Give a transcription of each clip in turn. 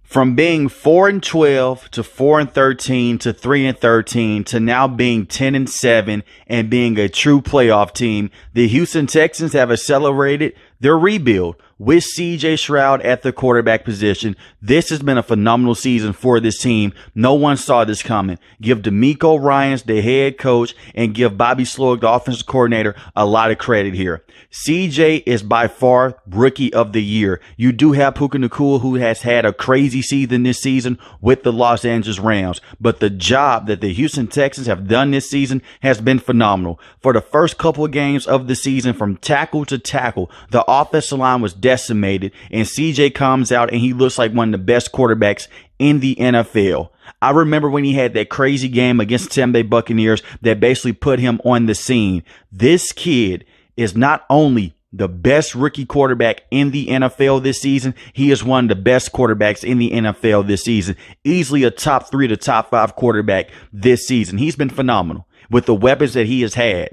From being 4-12 to 4-13 to 3-13 to now being 10-7 and being a true playoff team, the Houston Texans have accelerated their rebuild with CJ Stroud at the quarterback position. This has been a phenomenal season for this team. No one saw this coming. Give DeMeco Ryans, the head coach, and give Bobby Slowick, the offensive coordinator, a lot of credit here. CJ is by far rookie of the year. You do have Puka Nacua, who has had a crazy season this season with the Los Angeles Rams. But the job that the Houston Texans have done this season has been phenomenal. For the first couple of games of the season, from tackle to tackle, the offensive line was decimated, and CJ comes out and he looks like one of the best quarterbacks in the NFL. I remember when he had that crazy game against the Tampa Bay Buccaneers that basically put him on the scene. This kid is not only the best rookie quarterback in the NFL this season, he is one of the best quarterbacks in the NFL this season. Easily a top 3 to top 5 quarterback this season. He's been phenomenal with the weapons that he has had.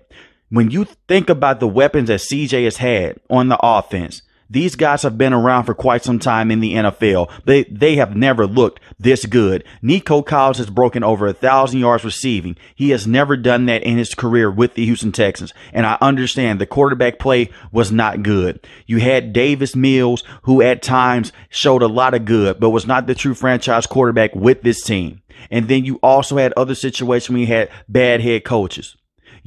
When you think about the weapons that CJ has had on the offense, these guys have been around for quite some time in the NFL. They have never looked this good. Nico Collins has broken over 1,000 yards receiving. He has never done that in his career with the Houston Texans. And I understand the quarterback play was not good. You had Davis Mills, who at times showed a lot of good, but was not the true franchise quarterback with this team. And then you also had other situations where you had bad head coaches.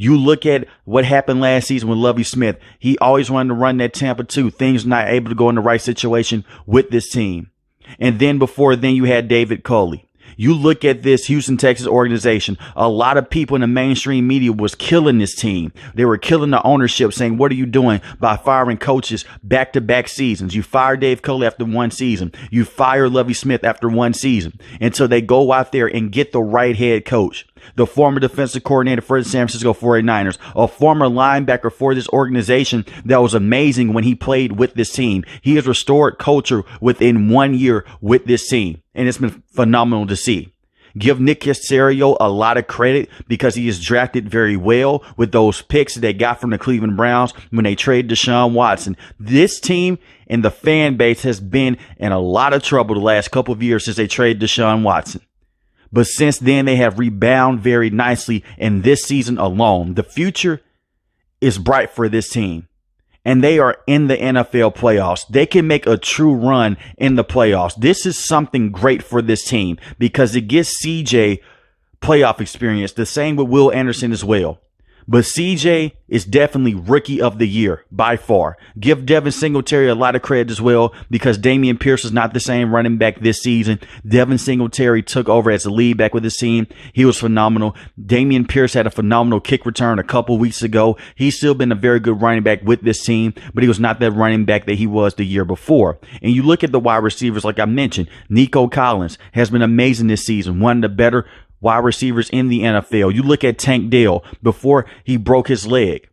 You look at what happened last season with Lovie Smith. He always wanted to run that Tampa 2. Things not able to go in the right situation with this team. And then before then, you had David Culley. You look at this Houston Texans organization, a lot of people in the mainstream media was killing this team. They were killing the ownership, saying, what are you doing by firing coaches back-to-back seasons? You fire Dave Culley after one season. You fire Lovie Smith after one season. And so they go out there and get the right head coach. The former defensive coordinator for the San Francisco 49ers, a former linebacker for this organization that was amazing when he played with this team. He has restored culture within 1 year with this team, and it's been phenomenal to see. Give Nick Caserio a lot of credit because he is drafted very well with those picks that they got from the Cleveland Browns when they traded Deshaun Watson. This team and the fan base has been in a lot of trouble the last couple of years since they traded Deshaun Watson. But since then, they have rebounded very nicely in this season alone. The future is bright for this team, and they are in the NFL playoffs. They can make a true run in the playoffs. This is something great for this team because it gives CJ playoff experience. The same with Will Anderson as well. But CJ is definitely rookie of the year by far. Give Devin Singletary a lot of credit as well because Dameon Pierce is not the same running back this season. Devin Singletary took over as the lead back with his team. He was phenomenal. Dameon Pierce had a phenomenal kick return a couple weeks ago. He's still been a very good running back with this team, but he was not that running back that he was the year before. And you look at the wide receivers, like I mentioned, Nico Collins has been amazing this season. One of the better wide receivers in the NFL. You look at Tank Dell before he broke his leg.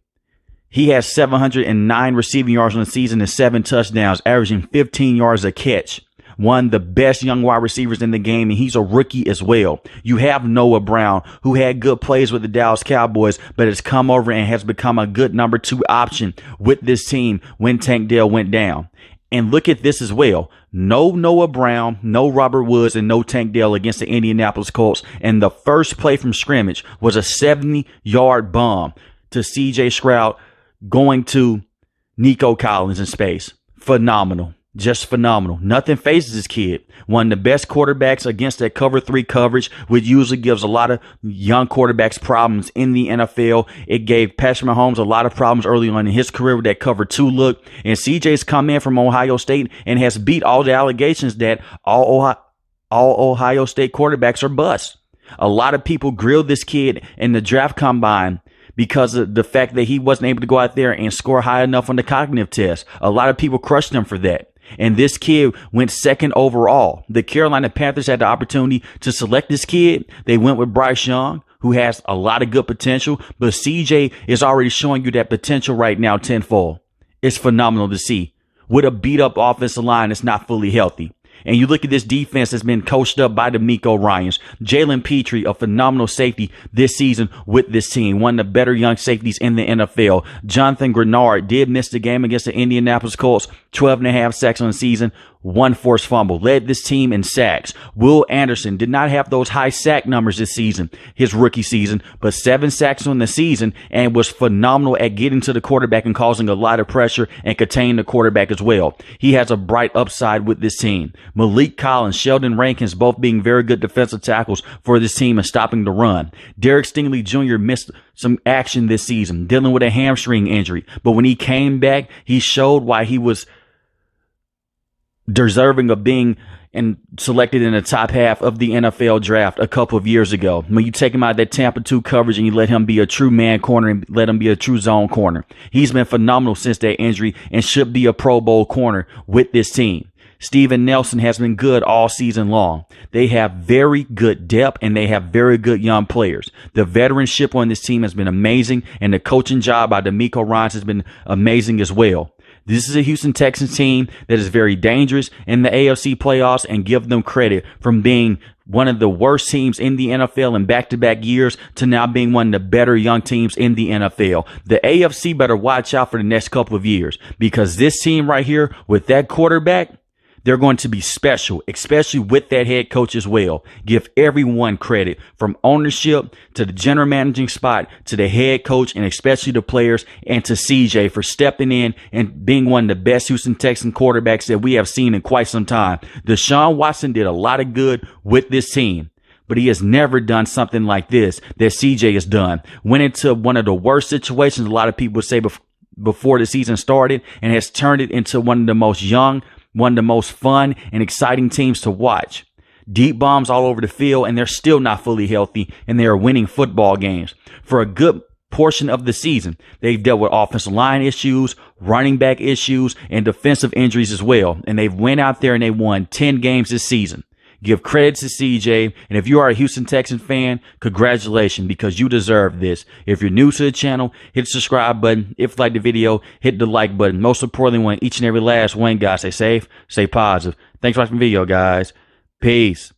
He has 709 receiving yards on the season and 7 touchdowns, averaging 15 yards a catch. One of the best young wide receivers in the game, and he's a rookie as well. You have Noah Brown, who had good plays with the Dallas Cowboys, but has come over and has become a good number 2 option with this team when Tank Dell went down. And look at this as well. No Noah Brown, no Robert Woods, and no Tank Dell against the Indianapolis Colts. And the first play from scrimmage was a 70-yard bomb to CJ Stroud going to Nico Collins in space. Phenomenal. Just phenomenal. Nothing phases this kid. One of the best quarterbacks against that cover 3 coverage, which usually gives a lot of young quarterbacks problems in the NFL. It gave Patrick Mahomes a lot of problems early on in his career with that cover 2 look. And CJ's come in from Ohio State and has beat all the allegations that all Ohio State quarterbacks are busts. A lot of people grilled this kid in the draft combine because of the fact that he wasn't able to go out there and score high enough on the cognitive test. A lot of people crushed him for that. And this kid went 2nd overall. The Carolina Panthers had the opportunity to select this kid. They went with Bryce Young, who has a lot of good potential. But CJ is already showing you that potential right now tenfold. It's phenomenal to see. With a beat-up offensive line that's not fully healthy. And you look at this defense that's been coached up by DeMeco Ryans. Jalen Petrie, a phenomenal safety this season with this team. One of the better young safeties in the NFL. Jonathan Grenard did miss the game against the Indianapolis Colts. 12.5 sacks on the season. 1 forced fumble, led this team in sacks. Will Anderson did not have those high sack numbers this season, his rookie season, but 7 sacks on the season and was phenomenal at getting to the quarterback and causing a lot of pressure and containing the quarterback as well. He has a bright upside with this team. Malik Collins, Sheldon Rankins, both being very good defensive tackles for this team and stopping the run. Derek Stingley Jr. missed some action this season, dealing with a hamstring injury, but when he came back, he showed why he was deserving of being selected in the top half of the NFL draft a couple of years ago. When you take him out of that Tampa 2 coverage and you let him be a true man corner and let him be a true zone corner. He's been phenomenal since that injury and should be a Pro Bowl corner with this team. Steven Nelson has been good all season long. They have very good depth and they have very good young players. The veteranship on this team has been amazing, and the coaching job by D'Amico Ryans has been amazing as well. This is a Houston Texans team that is very dangerous in the AFC playoffs, and give them credit from being one of the worst teams in the NFL in back-to-back years to now being one of the better young teams in the NFL. The AFC better watch out for the next couple of years, because this team right here with that quarterback, they're going to be special, especially with that head coach as well. Give everyone credit, from ownership to the general managing spot to the head coach, and especially the players, and to CJ for stepping in and being one of the best Houston Texans quarterbacks that we have seen in quite some time. Deshaun Watson did a lot of good with this team, but he has never done something like this that CJ has done. Went into one of the worst situations, a lot of people would say, before the season started, and has turned it into one of the most young, one of the most fun and exciting teams to watch. Deep bombs all over the field, and they're still not fully healthy, and they are winning football games. For a good portion of the season, they've dealt with offensive line issues, running back issues, and defensive injuries as well. And they've went out there and they won 10 games this season. Give credit to CJ, and if you are a Houston Texans fan, congratulations, because you deserve this. If you're new to the channel, hit the subscribe button. If you like the video, hit the like button. Most importantly, want each and every last one, guys, stay safe, stay positive. Thanks for watching the video, guys. Peace.